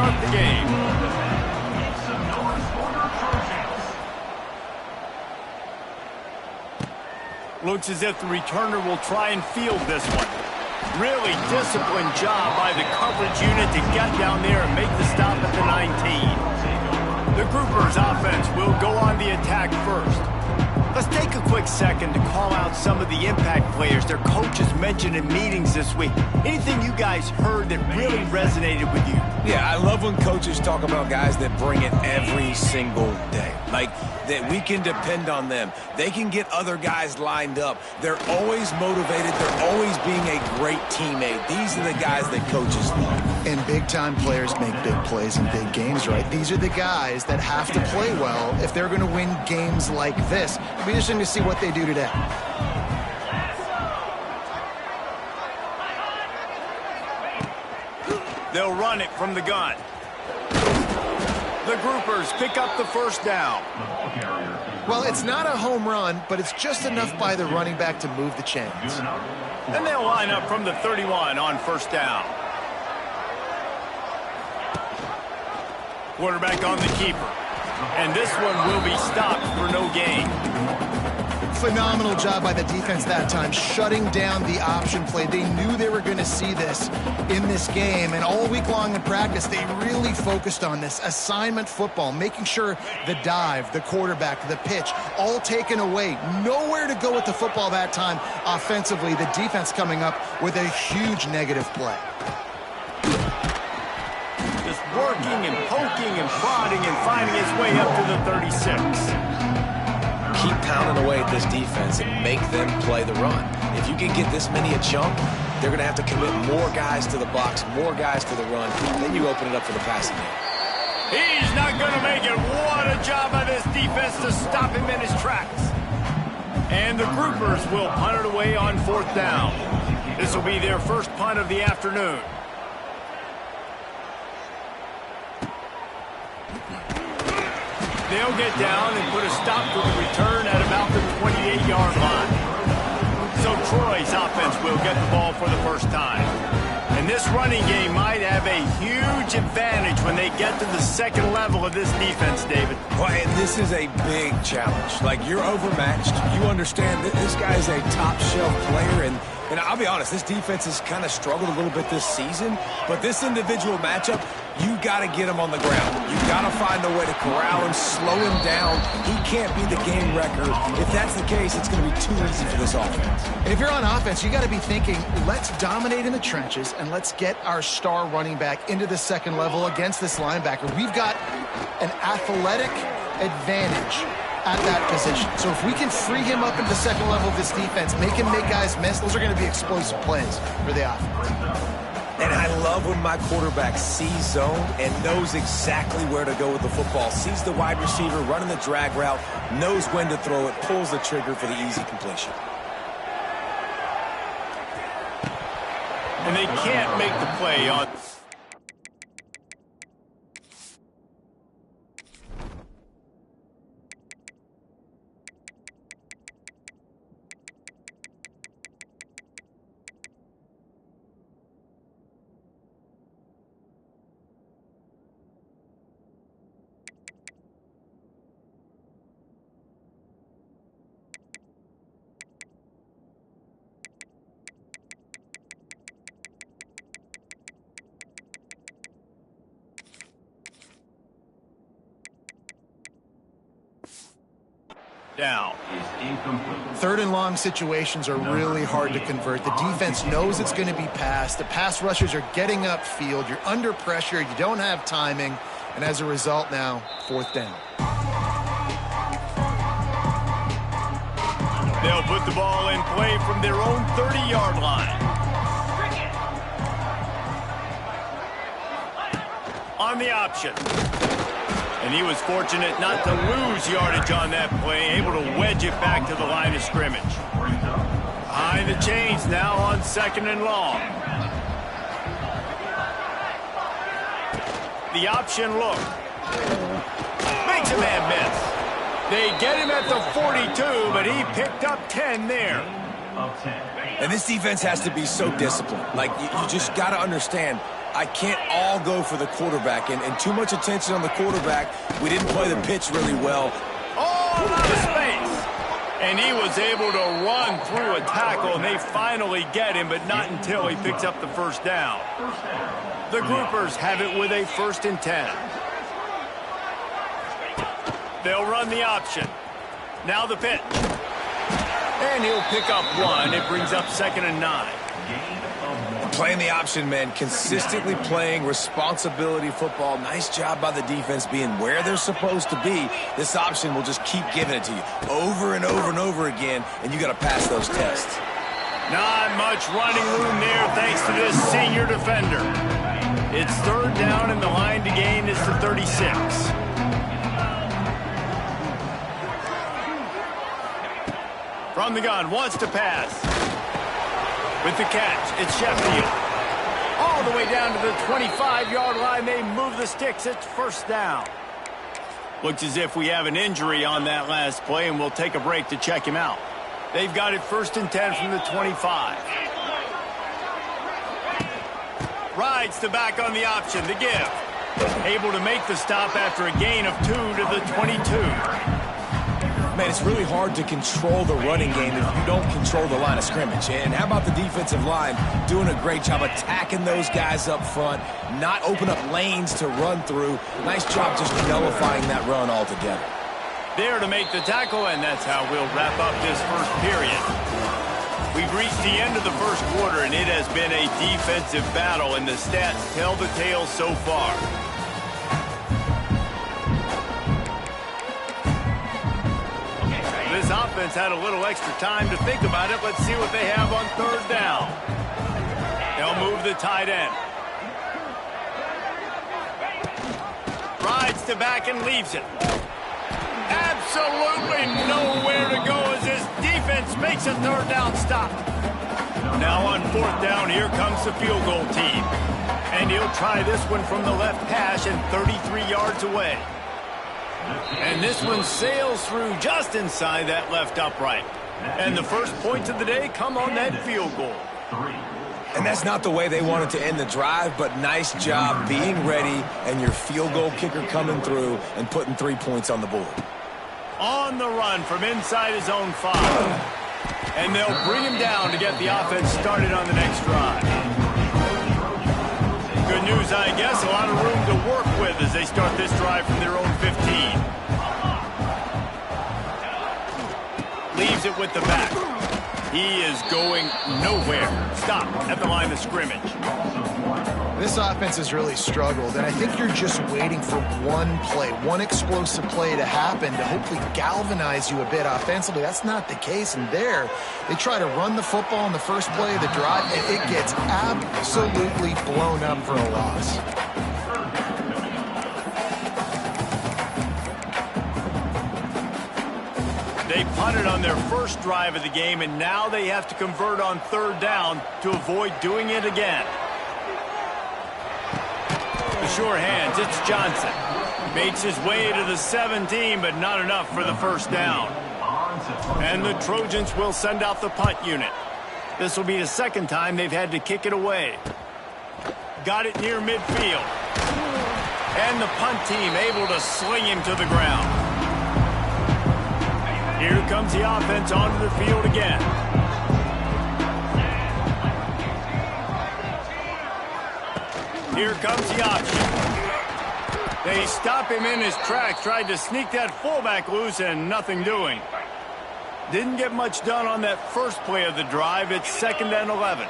start the game. Looks as if the returner will try and field this one. Really disciplined job by the coverage unit to get down there and make the stop at the 19. The Groupers offense will go on the attack first. Let's take a quick second to call out some of the impact players their coaches mentioned in meetings this week. Anything you guys heard that really resonated with you? Yeah, I love when coaches talk about guys that bring it every single day. Like, that we can depend on them. They can get other guys lined up. They're always motivated. They're always being a great teammate. These are the guys that coaches love. And big-time players make big plays in big games, right? These are the guys that have to play well if they're going to win games like this. It'll be interesting to see what they do today. They'll run it from the gun. The Groupers pick up the first down. Well, it's not a home run, but it's just enough by the running back to move the chains. And they'll line up from the 31 on first down. Quarterback on the keeper. And this one will be stopped for no gain. Phenomenal job by the defense that time, shutting down the option play. They knew they were going to see this in this game, and all week long in practice, they really focused on this assignment football, making sure the dive, the quarterback, the pitch, all taken away. Nowhere to go with the football that time offensively. The defense coming up with a huge negative play. Just working and poking and prodding and finding his way up to the 36. Keep pounding away at this defense and make them play the run. If you can get this many a chunk, they're going to have to commit more guys to the box, more guys to the run. Then you open it up for the passing game. He's not going to make it. What a job by this defense to stop him in his tracks. And the Groupers will punt it away on fourth down. This will be their first punt of the afternoon. They'll get down and put a stop to the return at about the 28-yard line. So Troy's offense will get the ball for the first time. And this running game might have a huge advantage when they get to the second level of this defense, David. Well, and this is a big challenge. Like, you're overmatched. You understand that this guy is a top-shelf player, and I'll be honest, this defense has kind of struggled a little bit this season, but this individual matchup, you got to get him on the ground. You got to find a way to corral him, slow him down. He can't be the game wrecker. If that's the case, it's going to be too easy for this offense. And if you're on offense, you got to be thinking, let's dominate in the trenches and let's get our star running back into the second level against this linebacker. We've got an athletic advantage at that position. So if we can free him up into the second level of this defense, make him make guys miss, those are going to be explosive plays for the offense. And I love when my quarterback sees zone and knows exactly where to go with the football. Sees the wide receiver running the drag route, knows when to throw it, pulls the trigger for the easy completion. And they can't make the play on... down. Third and long situations are really hard to convert. The defense knows it's going to be passed. The pass rushers are getting upfield. You're under pressure. You don't have timing. And as a result now, fourth down. They'll put the ball in play from their own 30-yard line. On the option. And he was fortunate not to lose yardage on that play, able to wedge it back to the line of scrimmage. Behind the chains now on second and long. The option look. Makes a man miss. They get him at the 42, but he picked up 10 there. And this defense has to be so disciplined. Like, you just got to understand, I can't all go for the quarterback, and too much attention on the quarterback. We didn't play the pitch really well. Oh, out of space. And he was able to run through a tackle, and they finally get him, but not until he picks up the first down. The Groupers have it with a 1st and 10. They'll run the option. Now the pitch. And he'll pick up 1. It brings up 2nd and 9. Playing the option, man. Consistently playing responsibility football. Nice job by the defense being where they're supposed to be. This option will just keep giving it to you over and over and over again, and you got to pass those tests. Not much running room there thanks to this senior defender. It's 3rd down, and the line to gain is the 36. From the gun, wants to pass. With the catch, it's Sheffield. All the way down to the 25-yard line, they move the sticks. It's 1st down. Looks as if we have an injury on that last play, and we'll take a break to check him out. They've got it 1st and 10 from the 25. Rides the back on the option, the give. Able to make the stop after a gain of 2 to the 22. Man, it's really hard to control the running game if you don't control the line of scrimmage. And how about the defensive line doing a great job attacking those guys up front, not open up lanes to run through. Nice job just nullifying that run altogether. There to make the tackle, and that's how we'll wrap up this first period. We've reached the end of the first quarter, and it has been a defensive battle, and the stats tell the tale so far. This offense had a little extra time to think about it. Let's see what they have on 3rd down. They'll move the tight end. Rides to back and leaves it. Absolutely nowhere to go as this defense makes a 3rd down stop. Now on 4th down, here comes the field goal team. And he'll try this one from the left hash and 33 yards away. And this one sails through just inside that left upright. And the first points of the day come on that field goal. And that's not the way they wanted to end the drive, but nice job being ready and your field goal kicker coming through and putting 3 points on the board. On the run from inside his own 5. And they'll bring him down to get the offense started on the next drive. Good news, I guess, a lot of room to work with as they start this drive from their own 15. Leaves it with the back. He is going nowhere. Stop at the line of scrimmage. This offense has really struggled, and I think you're just waiting for one play, one explosive play to happen to hopefully galvanize you a bit offensively. That's not the case, and there, they try to run the football in the first play of the drive, and it gets absolutely blown up for a loss. They punted on their first drive of the game, and now they have to convert on 3rd down to avoid doing it again. The sure hands, it's Johnson. Makes his way to the 17, but not enough for the 1st down. And the Trojans will send out the punt unit. This will be the 2nd time they've had to kick it away. Got it near midfield. And the punt team able to sling him to the ground. Here comes the offense onto the field again. Here comes the option. They stop him in his tracks, tried to sneak that fullback loose, and nothing doing. Didn't get much done on that first play of the drive. It's 2nd and 11.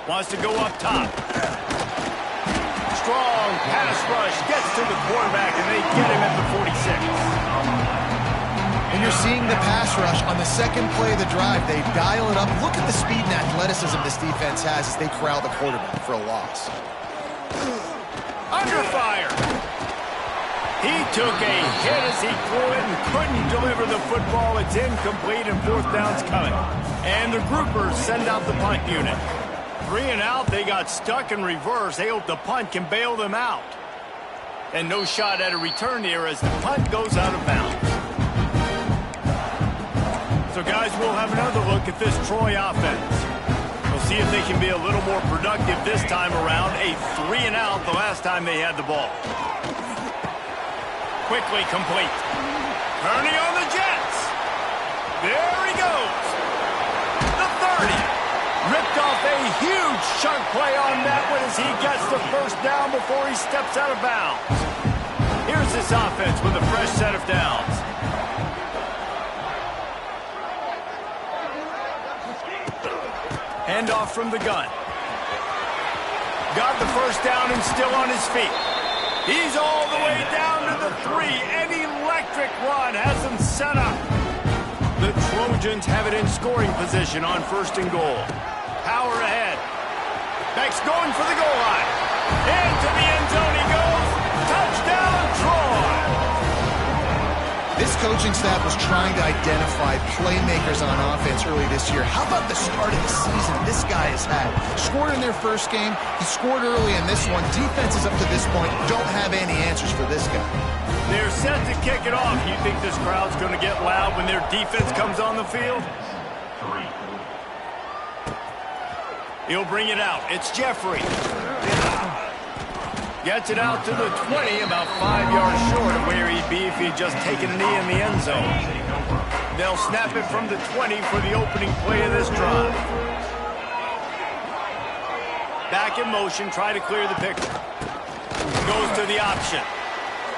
Wants to go up top. Strong pass rush, gets to the quarterback, and they get him at the 46. And you're seeing the pass rush on the 2nd play of the drive. They dial it up. Look at the speed and athleticism this defense has as they corral the quarterback for a loss. Under fire. He took a hit as he threw it and couldn't deliver the football. It's incomplete and 4th down's coming. And the Groupers send out the punt unit. 3 and out, they got stuck in reverse. They hope the punt can bail them out. And no shot at a return here as the punt goes out of bounds. So, guys, we'll have another look at this Troy offense. They'll see if they can be a little more productive this time around. A 3-and-out the last time they had the ball. Quickly complete. Turning on the Jets. There he goes. The 30. Ripped off a huge chunk play on that one as he gets the first down before he steps out of bounds. Here's this offense with a fresh set of downs. Handoff from the gun. Got the first down and still on his feet. He's all the way down to the 3. An electric run has him set up. The Trojans have it in scoring position on 1st and goal. Power ahead. Beck's going for the goal line. Into the end zone he goes. Touchdown, Troy! This coaching staff was trying to identify playmakers on offense early this year. How about the start of the season this guy has had? Scored in their first game. He scored early in this one. Defenses up to this point don't have any answers for this guy. They're set to kick it off. You think this crowd's going to get loud when their defense comes on the field? He'll bring it out. It's Jeffrey. Gets it out to the 20, about 5 yards short of where he'd be if he'd just taken a knee in the end zone. They'll snap it from the 20 for the opening play of this drive. Back in motion, try to clear the picker. Goes to the option.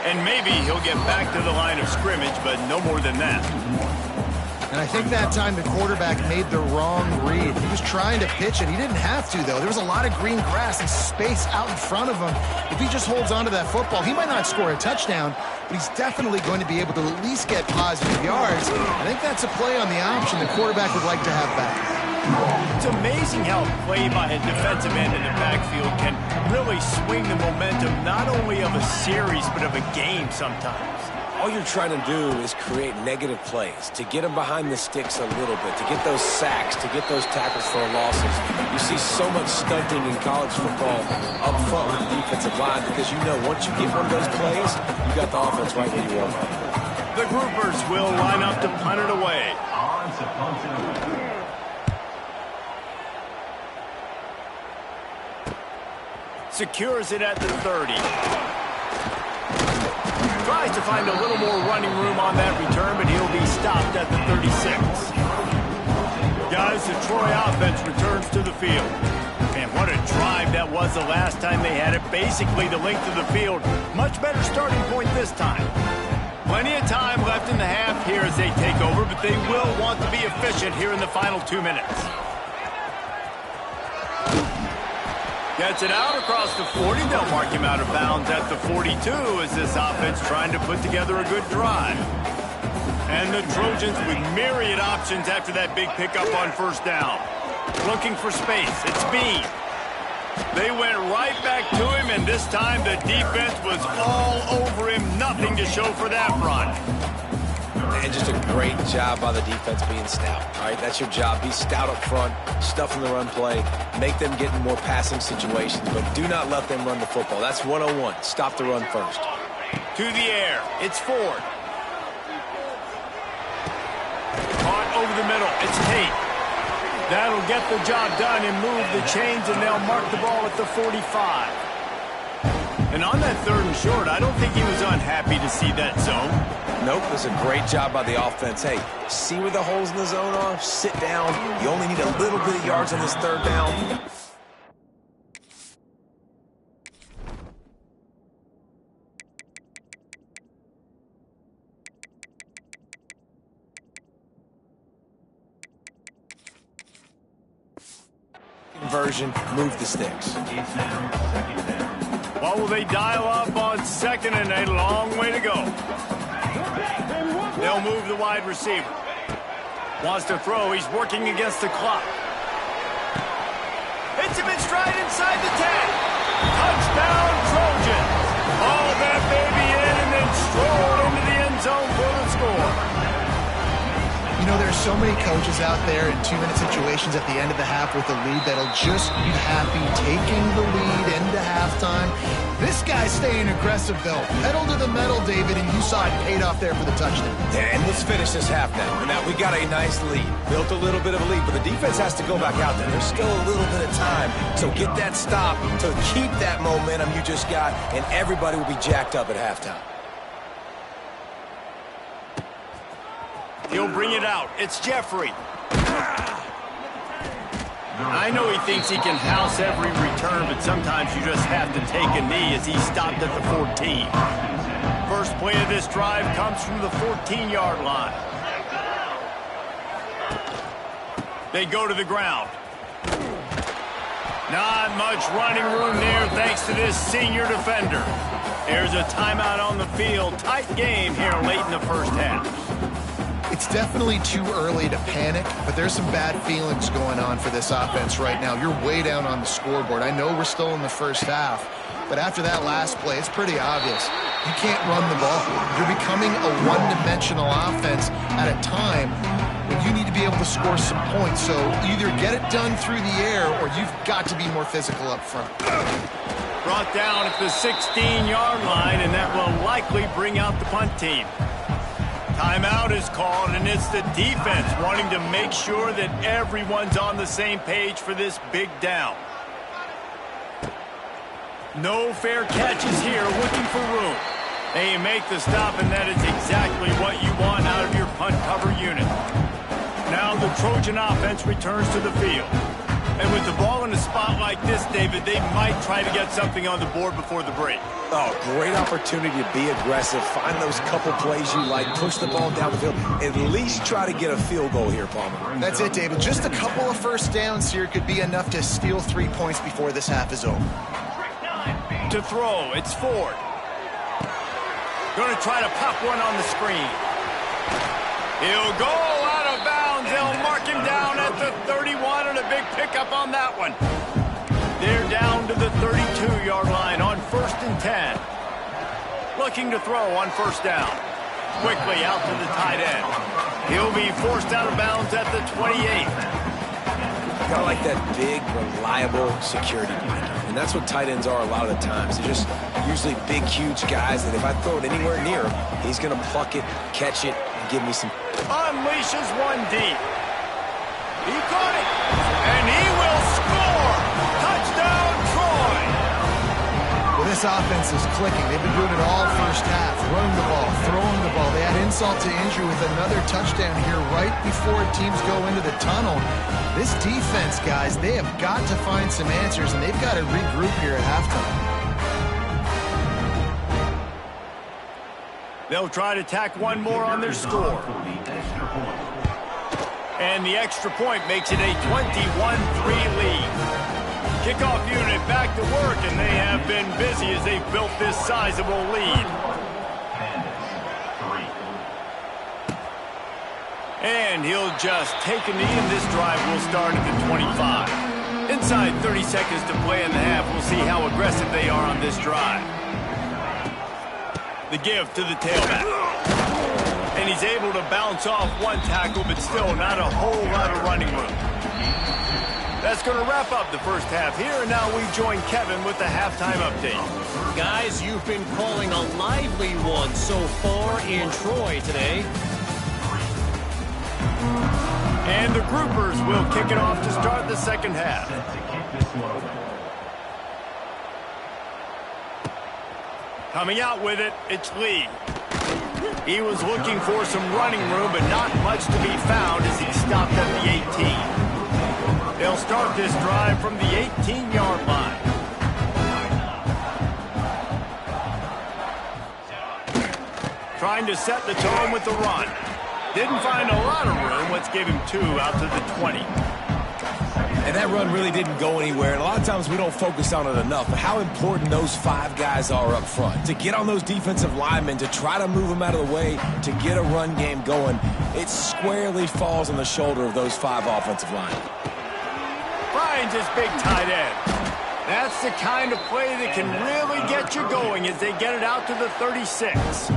And maybe he'll get back to the line of scrimmage, but no more than that. And I think that time the quarterback made the wrong read. He was trying to pitch it. He didn't have to, though. There was a lot of green grass and space out in front of him. If he just holds on to that football, he might not score a touchdown, but he's definitely going to be able to at least get positive yards. I think that's a play on the option the quarterback would like to have back. It's amazing how a play by a defensive end in the backfield can really swing the momentum not only of a series, but of a game sometimes. All you're trying to do is create negative plays, to get them behind the sticks a little bit, to get those sacks, to get those tackles for losses. You see so much stunting in college football up front with the defensive line because you know once you get one of those plays, you got the offense right where you want it. The groupers will line up to punt it away. Secures it at the 30. Tries to find a little more running room on that return, but he'll be stopped at the 36. Guys, the Troy offense returns to the field. Man, what a drive that was the last time they had it. Basically the length of the field. Much better starting point this time. Plenty of time left in the half here as they take over, but they will want to be efficient here in the final 2 minutes. Gets it out across the 40. They'll mark him out of bounds at the 42 as this offense trying to put together a good drive. And the Trojans with myriad options after that big pickup on 1st down. Looking for space. It's Bean. They went right back to him, and this time the defense was all over him. Nothing to show for that run. And just a great job by the defense being stout. All right, that's your job. Be stout up front, stuff in the run play, make them get in more passing situations, but do not let them run the football. That's 101. Stop the run first. To the air. It's Ford. Caught over the middle. It's Tate. That'll get the job done and move the chains, and they'll mark the ball at the 45. And on that 3rd and short, I don't think he was unhappy to see that zone. Nope, it was a great job by the offense. Hey, see where the holes in the zone are? Sit down. You only need a little bit of yards on this 3rd down. Conversion, move the sticks. What will they dial up on 2nd and a long way to go? They'll move the wide receiver. Wants to throw. He's working against the clock. Hits him in stride inside the 10. Touchdown, Trojans. All that baby in and then strolled into the end zone for the score. You know, there's so many coaches out there in 2-minute situations at the end of the half with a lead that'll just be happy taking the lead into halftime. This guy's staying aggressive, though. Pedal to the metal, David, and you saw it paid off there for the touchdown. Yeah, and let's finish this half now. Now, we got a nice lead. Built a little bit of a lead, but the defense has to go back out there. There's still a little bit of time. So get that stop to keep that momentum you just got, and everybody will be jacked up at halftime. He'll bring it out. It's Jeffrey. I know he thinks he can house every return, but sometimes you just have to take a knee as he stopped at the 14. First play of this drive comes from the 14-yard line. They go to the ground. Not much running room there thanks to this senior defender. There's a timeout on the field. Tight game here late in the first half. It's definitely too early to panic, but there's some bad feelings going on for this offense right now. You're way down on the scoreboard. I know we're still in the first half, but after that last play, it's pretty obvious. You can't run the ball. You're becoming a one-dimensional offense at a time when you need to be able to score some points. So either get it done through the air or you've got to be more physical up front. Brought down at the 16-yard line, and that will likely bring out the punt team. Timeout is called, and it's the defense wanting to make sure that everyone's on the same page for this big down. No fair catches here, looking for room. They make the stop, and that is exactly what you want out of your punt cover unit. Now the Trojan offense returns to the field. And with the ball in a spot like this, David, they might try to get something on the board before the break. Oh, great opportunity to be aggressive. Find those couple plays you like. Push the ball down the field. At least try to get a field goal here, Palmer. That's it, David. Just a couple of first downs here could be enough to steal 3 points before this half is over. To throw, it's Ford. Going to try to pop one on the screen. He'll go out of bounds. They'll mark him down at the 31, and a big pickup on that one. They're down to the 32-yard line on 1st and 10. Looking to throw on first down. Quickly out to the tight end. He'll be forced out of bounds at the 28. Kind of like that big, reliable security blanket. And that's what tight ends are a lot of the times. They're just usually big, huge guys that if I throw it anywhere near him, he's going to pluck it, catch it, and give me some. Unleashes one deep. He caught it, and he will score. Touchdown, Troy. Well, this offense is clicking. They've been doing it all first half, running the ball, throwing the ball. They add insult to injury with another touchdown here right before teams go into the tunnel. This defense, guys, they have got to find some answers, and they've got to regroup here at halftime. They'll try to tack one more on their score. And the extra point makes it a 21-3 lead. Kickoff unit back to work, and they have been busy as they've built this sizable lead. And he'll just take a knee, and this drive will start at the 25. Inside 30 seconds to play in the half. We'll see how aggressive they are on this drive. The give to the tailback. And he's able to bounce off one tackle, but still not a whole lot of running room. That's going to wrap up the first half here, and now we join Kevin with the halftime update. Guys, you've been calling a lively one so far in Troy today. And the Groupers will kick it off to start the second half. Coming out with it, it's Lee. He was looking for some running room, but not much to be found as he stopped at the 18. They'll start this drive from the 18-yard line. Trying to set the tone with the run. Didn't find a lot of room. Let's give him 2 out to the 20. And that run really didn't go anywhere. And a lot of times we don't focus on it enough. But how important those 5 guys are up front. To get on those defensive linemen, to try to move them out of the way, to get a run game going, it squarely falls on the shoulder of those 5 offensive linemen. Finds his big tight end. That's the kind of play that can really get you going as they get it out to the 36.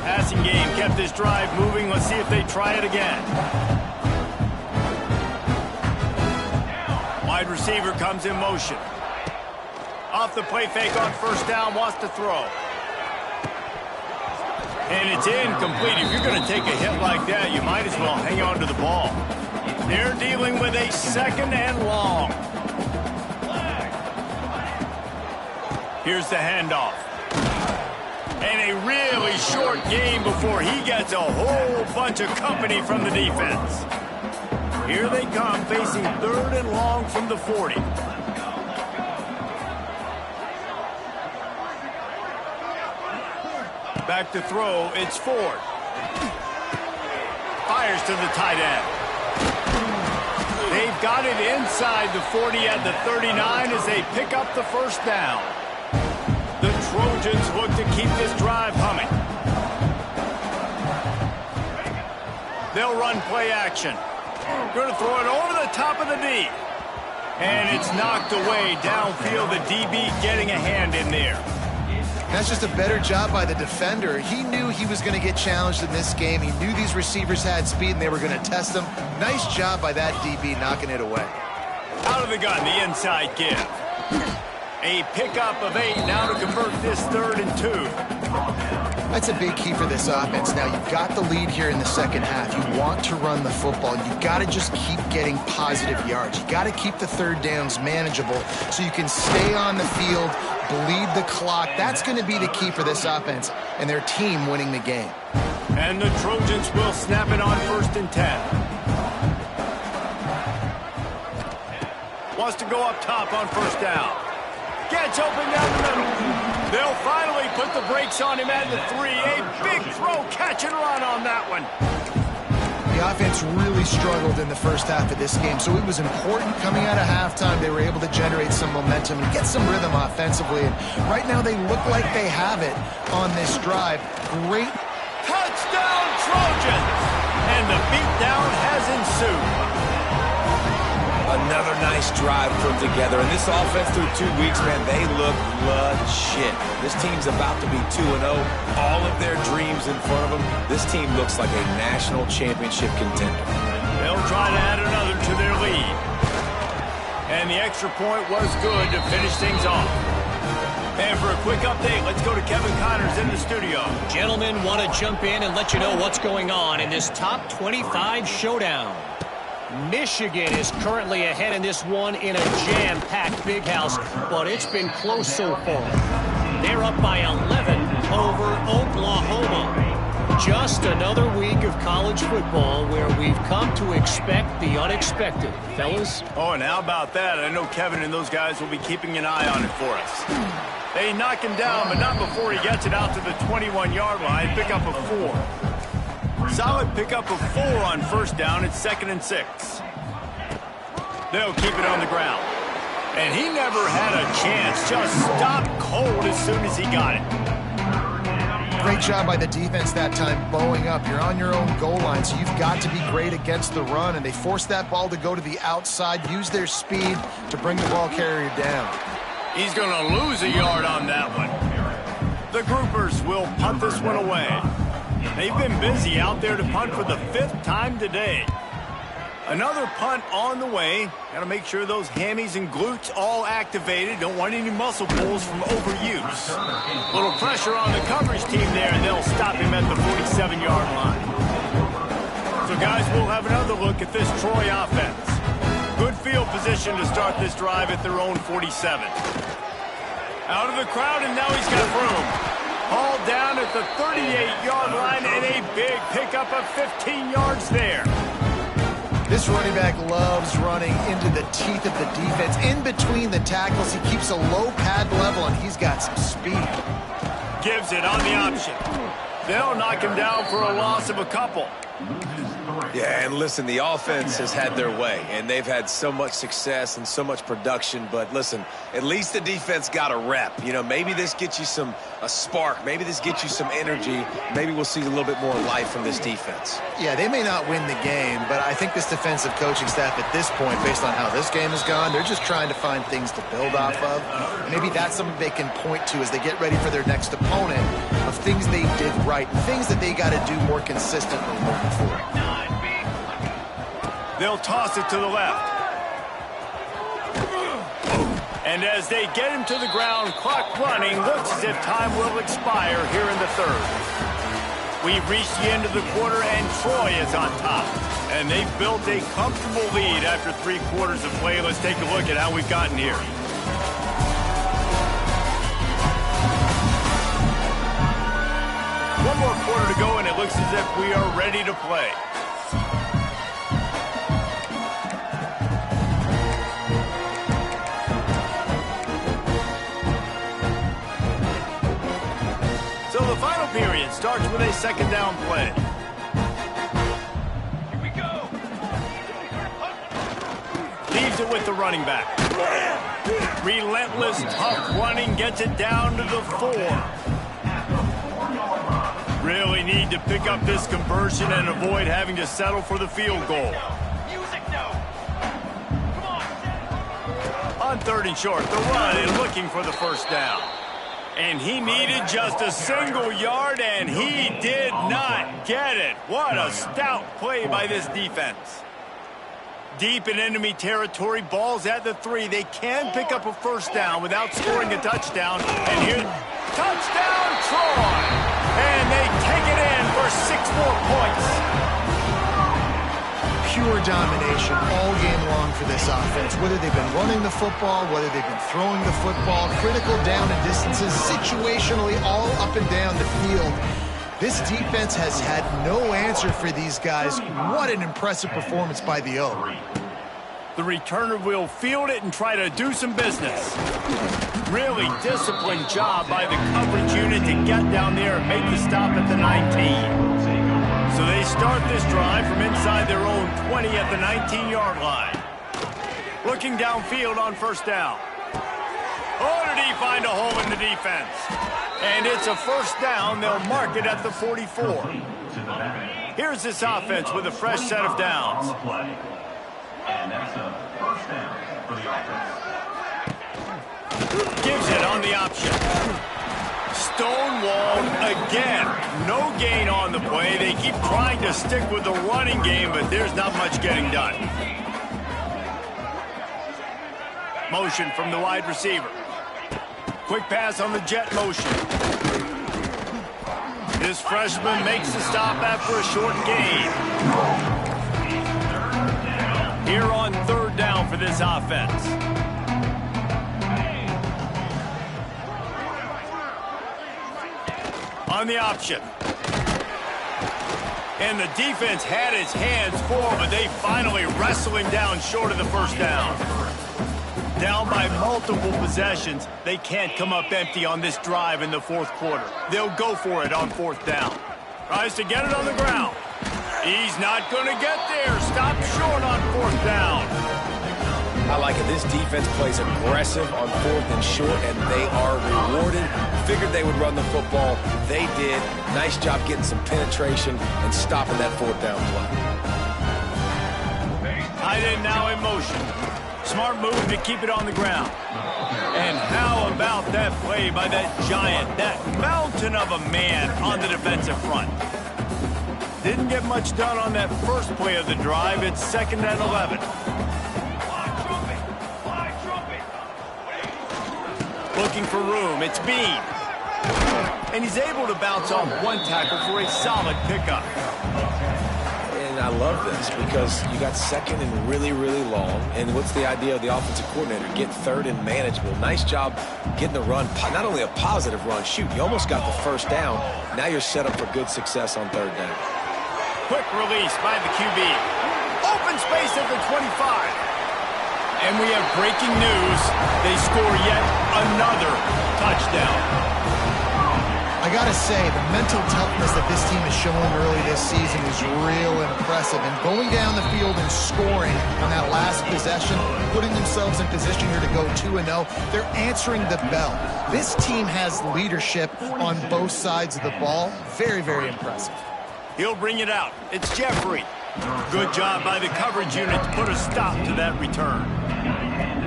Passing Passing game kept this drive moving. Let's see if they try it again. Wide receiver comes in motion. Off the play fake on first down, wants to throw. And it's incomplete. If you're going to take a hit like that, you might as well hang on to the ball. They're dealing with a second and long. Here's the handoff. And a really short game before he gets a whole bunch of company from the defense. Here they come, facing third and long from the 40. Back to throw, it's Ford. Fires to the tight end. They've got it inside the 40 at the 39 as they pick up the first down. The Trojans look to keep this drive humming. They'll run play action. Going to throw it over the top of the D. And it's knocked away downfield. The DB getting a hand in there. That's just a better job by the defender. He knew he was going to get challenged in this game. He knew these receivers had speed and they were going to test him. Nice job by that DB knocking it away. Out of the gun, the inside give. A pickup of 8 now to convert this 3rd and 2. That's a big key for this offense. Now, you've got the lead here in the second half. You want to run the football. You've got to just keep getting positive yards. You've got to keep the third downs manageable so you can stay on the field, bleed the clock. That's going to be the key for this offense and their team winning the game. And the Trojans will snap it on 1st and 10. Wants to go up top on first down. Gets open down the middle. They'll finally put the brakes on him at the 3. A big throw, catch and run on that one. The offense really struggled in the first half of this game, so it was important coming out of halftime. They were able to generate some momentum and get some rhythm offensively. And right now they look like they have it on this drive. Great. Touchdown, Trojans! And the beatdown has ensued. Another nice drive put together. And this offense through 2 weeks, man, they look legit. This team's about to be 2-0. All of their dreams in front of them. This team looks like a national championship contender. They'll try to add another to their lead. And the extra point was good to finish things off. And for a quick update, let's go to Kevin Connors in the studio. Gentlemen, want to jump in and let you know what's going on in this top 25 showdown. Michigan is currently ahead in this one in a jam-packed big house, but it's been close so far. They're up by 11 over Oklahoma. Just another week of college football where we've come to expect the unexpected, fellas. Oh, and how about that? I know Kevin and those guys will be keeping an eye on it for us. They knock him down, but not before he gets it out to the 21-yard line. Pick up a 4. Solid pickup of 4 on first down. It's 2nd and 6. They'll keep it on the ground. And he never had a chance. Just stopped cold as soon as he got it. Great job by the defense that time, bowing up. You're on your own goal line, so you've got to be great against the run. And they forced that ball to go to the outside, use their speed to bring the ball carrier down. He's going to lose a yard on that one. The Groupers will punt this one away. They've been busy out there to punt for the 5th time today. Another punt on the way. Got to make sure those hammies and glutes all activated. Don't want any muscle pulls from overuse. Little pressure on the coverage team there, and they'll stop him at the 47-yard line. So, guys, we'll have another look at this Troy offense. Good field position to start this drive at their own 47. Out of the crowd, and now he's got room. Hauled down at the 38-yard line, and a big pickup of 15 yards there. This running back loves running into the teeth of the defense. In between the tackles, he keeps a low pad level, and he's got some speed. Gives it on the option. They'll knock him down for a loss of a couple. Yeah, and listen, the offense has had their way, and they've had so much success and so much production. But listen, at least the defense got a rep. You know, maybe this gets you a spark. Maybe this gets you some energy. Maybe we'll see a little bit more life from this defense. Yeah, they may not win the game, but I think this defensive coaching staff at this point, based on how this game has gone, they're just trying to find things to build off of. And maybe that's something they can point to as they get ready for their next opponent. of things they did right, things that they got to do more consistently moving forward. They'll toss it to the left. And as they get him to the ground, clock running, looks as if time will expire here in the third. We've reached the end of the quarter, and Troy is on top. And they've built a comfortable lead after 3 quarters of play. Let's take a look at how we've gotten here. One more quarter to go, and it looks as if we are ready to play. So the final period starts with a second down play. Here we go. Leaves it with the running back. Relentless, tough running, gets it down to the 4. Really need to pick up this conversion and avoid having to settle for the field goal. On 3rd and short, the run and looking for the first down. And he needed just a single yard, and he did not get it. What a stout play by this defense. Deep in enemy territory, ball's at the 3. They can pick up a first down without scoring a touchdown. And here, touchdown, Troy! And they take it in for 6 more points. Pure domination all game long for this offense. Whether they've been running the football, whether they've been throwing the football, critical down and distances, situationally all up and down the field. This defense has had no answer for these guys. What an impressive performance by the O. The returner will field it and try to do some business. Really disciplined job by the coverage unit to get down there and make the stop at the 19. So they start this drive from inside their own 20 at the 19-yard line. Looking downfield on first down. Oh, did he find a hole in the defense? And it's a first down. They'll mark it at the 44. Here's this offense with a fresh set of downs. And that's a first down for the offense. Gives it on the option. Stonewalled again. No gain on the play. They keep trying to stick with the running game, but there's not much getting done. Motion from the wide receiver. Quick pass on the jet motion. This freshman makes the stop after a short gain. Here on 3rd down for this offense. On the option. And the defense had its hands full, but they finally wrestle him down short of the first down. Down by multiple possessions, they can't come up empty on this drive in the 4th quarter. They'll go for it on 4th down. Tries to get it on the ground. He's not going to get there. Stop short on 4th down. I like it. This defense plays aggressive on 4th and short, and they are rewarded. Figured they would run the football. They did. Nice job getting some penetration and stopping that 4th down play. Tight end now in motion. Smart move to keep it on the ground. And how about that play by that giant, that mountain of a man on the defensive front? Didn't get much done on that first play of the drive. It's 2nd and 11. Looking for room. It's Bean. And he's able to bounce off one tackle for a solid pickup. And I love this because you got 2nd and really, really long. And what's the idea of the offensive coordinator? Get 3rd and manageable. Nice job getting the run. Not only a positive run, shoot, you almost got the first down. Now you're set up for good success on 3rd down. Quick release by the QB. Open space at the 25. And we have breaking news. They score yet another touchdown. I gotta say, the mental toughness that this team is showing early this season is real impressive. And going down the field and scoring on that last possession, putting themselves in position here to go 2-0, they're answering the bell. This team has leadership on both sides of the ball. Very, very impressive. He'll bring it out. It's Jeffrey. Good job by the coverage unit to put a stop to that return.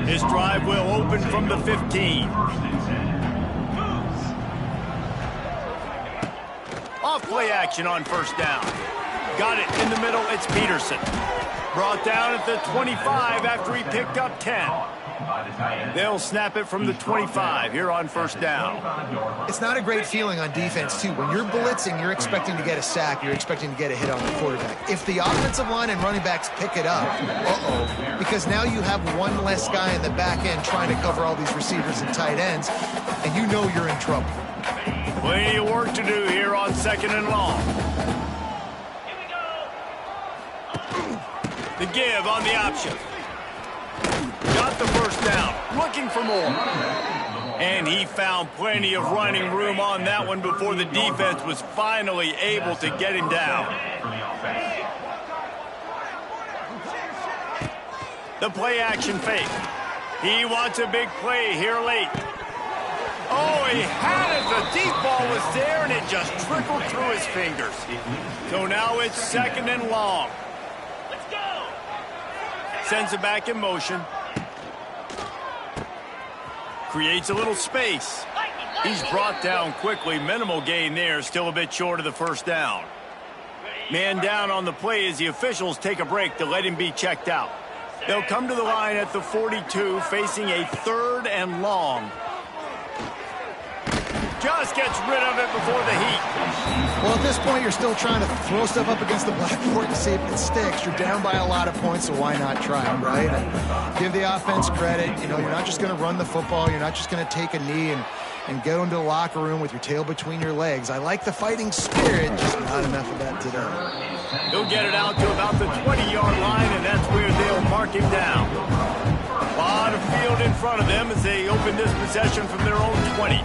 This drive will open from the 15. Off play action on first down. Got it in the middle. It's Peterson. Brought down at the 25 after he picked up 10. They'll snap it from the 25 here on first down. It's not a great feeling on defense, too. When you're blitzing, you're expecting to get a sack. You're expecting to get a hit on the quarterback. If the offensive line and running backs pick it up, because now you have one less guy in the back end trying to cover all these receivers and tight ends, and you know you're in trouble. Plenty of work to do here on second and long. The give on the option. Got the first down. Looking for more. And he found plenty of running room on that one before the defense was finally able to get him down. The play action fake. He wants a big play here late. Oh, he had it. The deep ball was there, and it just trickled through his fingers. So now it's second and long. Let's go. Sends it back in motion. Creates a little space. He's brought down quickly. Minimal gain there. Still a bit short of the first down. Man down on the play as the officials take a break to let him be checked out. They'll come to the line at the 42, facing a third and long. Just gets rid of it before the heat. Well, at this point, you're still trying to throw stuff up against the blackboard to see if it sticks. You're down by a lot of points, so why not try it, right? And give the offense credit. You know, you're not just going to run the football. You're not just going to take a knee and go into the locker room with your tail between your legs. I like the fighting spirit, just not enough of that today. He'll get it out to about the 20-yard line, and that's where they'll mark him down. A lot of field in front of them as they open this possession from their own 20.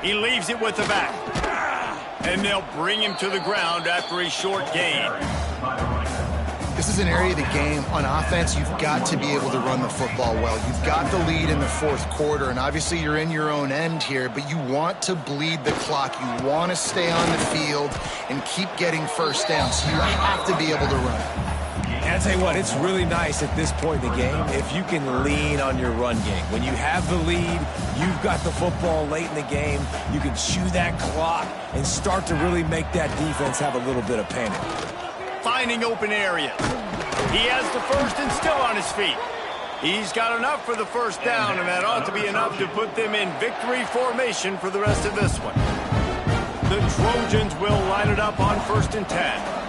He leaves it with the back. And they'll bring him to the ground after a short gain. This is an area of the game. On offense, you've got to be able to run the football well. You've got the lead in the fourth quarter, and obviously you're in your own end here, but you want to bleed the clock. You want to stay on the field and keep getting first down, so you have to be able to run. And I'll tell you what, it's really nice at this point in the game if you can lean on your run game. When you have the lead, you've got the football late in the game, you can chew that clock and start to really make that defense have a little bit of panic. Finding open area. He has the first and still on his feet. He's got enough for the first down, and that ought to be enough to put them in victory formation for the rest of this one. The Trojans will line it up on 1st and 10.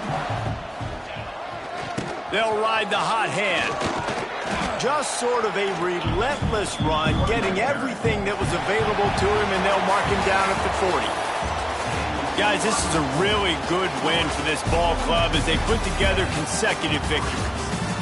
They'll ride the hot hand. Just sort of a relentless run, getting everything that was available to him, and they'll mark him down at the 40. Guys, this is a really good win for this ball club as they put together consecutive victories.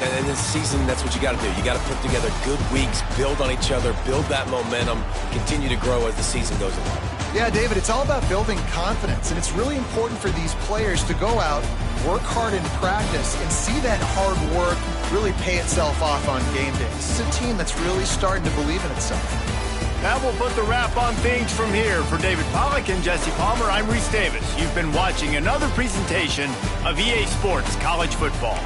And in this season, that's what you got to do. You got to put together good weeks, build on each other, build that momentum, continue to grow as the season goes along. Yeah, David, it's all about building confidence, and it's really important for these players to go out, work hard in practice, and see that hard work really pay itself off on game day. This is a team that's really starting to believe in itself. That will put the wrap on things from here. For David Pollack and Jesse Palmer, I'm Reese Davis. You've been watching another presentation of EA Sports College Football.